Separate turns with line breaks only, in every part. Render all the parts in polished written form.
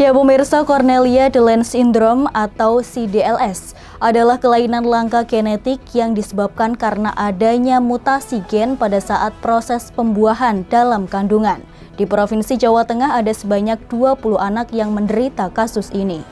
Ya pemirsa, Cornelia de Lange syndrome atau CDLS adalah kelainan langka genetik yang disebabkan karena adanya mutasi gen pada saat proses pembuahan dalam kandungan. Di Provinsi Jawa Tengah ada sebanyak 20 anak yang menderita kasus ini.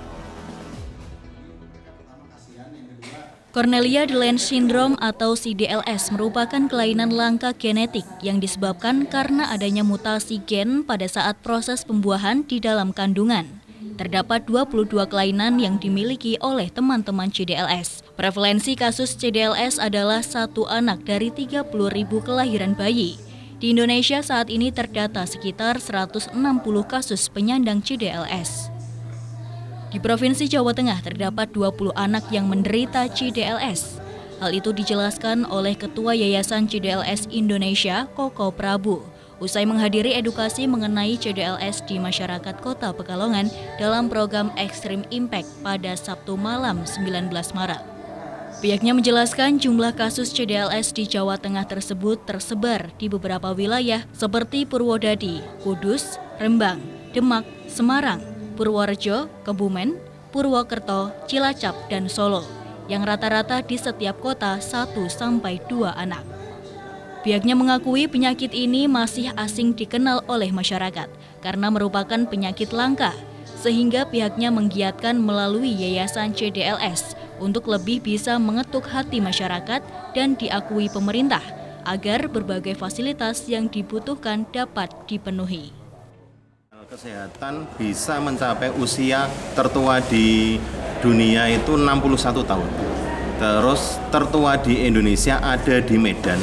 Cornelia de Lange syndrome atau CDLS merupakan kelainan langka genetik yang disebabkan karena adanya mutasi gen pada saat proses pembuahan di dalam kandungan. Terdapat 22 kelainan yang dimiliki oleh teman-teman CDLS. Prevalensi kasus CDLS adalah 1 anak dari 30.000 kelahiran bayi. Di Indonesia saat ini terdata sekitar 160 kasus penyandang CDLS. Di Provinsi Jawa Tengah terdapat 20 anak yang menderita CDLS. Hal itu dijelaskan oleh Ketua Yayasan CDLS Indonesia, Koko Prabu, usai menghadiri edukasi mengenai CDLS di masyarakat Kota Pekalongan dalam program Extreme Impact pada Sabtu malam 19 Maret. Pihaknya menjelaskan jumlah kasus CDLS di Jawa Tengah tersebut tersebar di beberapa wilayah seperti Purwodadi, Kudus, Rembang, Demak, Semarang, Purworejo, Kebumen, Purwokerto, Cilacap, dan Solo, yang rata-rata di setiap kota 1-2 anak. Pihaknya mengakui penyakit ini masih asing dikenal oleh masyarakat karena merupakan penyakit langka, sehingga pihaknya menggiatkan melalui Yayasan CDLS untuk lebih bisa mengetuk hati masyarakat dan diakui pemerintah agar berbagai fasilitas yang dibutuhkan dapat dipenuhi.
Kesehatan bisa mencapai usia tertua di dunia itu 61 tahun. Terus tertua di Indonesia ada di Medan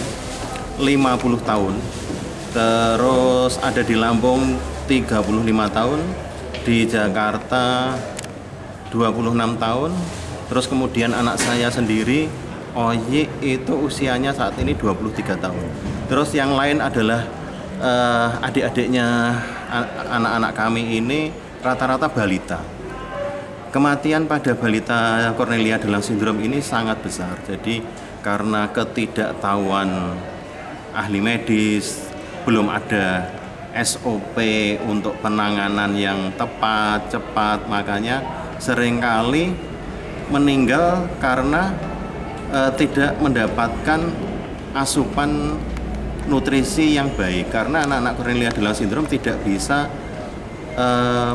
50 tahun. Terus ada di Lampung 35 tahun, di Jakarta 26 tahun. Terus kemudian anak saya sendiri Oyi itu usianya saat ini 23 tahun. Terus yang lain adalah adik-adiknya anak-anak kami ini rata-rata balita. Kematian pada balita Cornelia de Lange syndrome ini sangat besar. Jadi karena ketidaktahuan ahli medis, belum ada SOP untuk penanganan yang tepat, cepat, makanya seringkali meninggal karena tidak mendapatkan asupan nutrisi yang baik, karena anak-anak Cornelia de Lange syndrome tidak bisa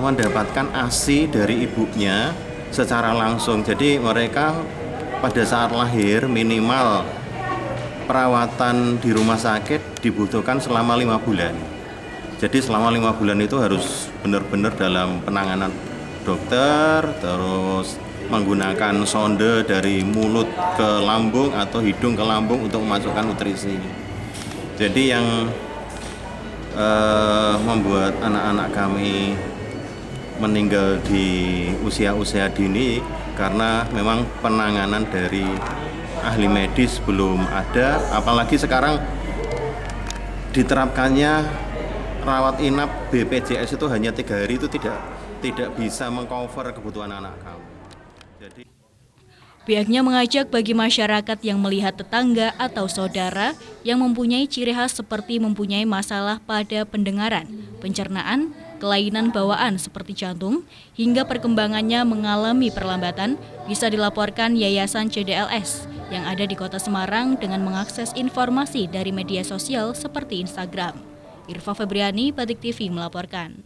mendapatkan ASI dari ibunya secara langsung. Jadi mereka pada saat lahir minimal perawatan di rumah sakit dibutuhkan selama 5 bulan. Jadi selama 5 bulan itu harus benar-benar dalam penanganan dokter, terus menggunakan sonde dari mulut ke lambung atau hidung ke lambung untuk memasukkan nutrisi. Jadi yang membuat anak-anak kami meninggal di usia-usia dini karena memang penanganan dari ahli medis belum ada, apalagi sekarang diterapkannya rawat inap BPJS itu hanya 3 hari, itu tidak bisa mengcover kebutuhan anak kami. Jadi
pihaknya mengajak bagi masyarakat yang melihat tetangga atau saudara yang mempunyai ciri khas seperti mempunyai masalah pada pendengaran, pencernaan, kelainan bawaan seperti jantung, hingga perkembangannya mengalami perlambatan, bisa dilaporkan Yayasan CDLS yang ada di Kota Semarang dengan mengakses informasi dari media sosial seperti Instagram. Irfa Febriani, Batik TV melaporkan.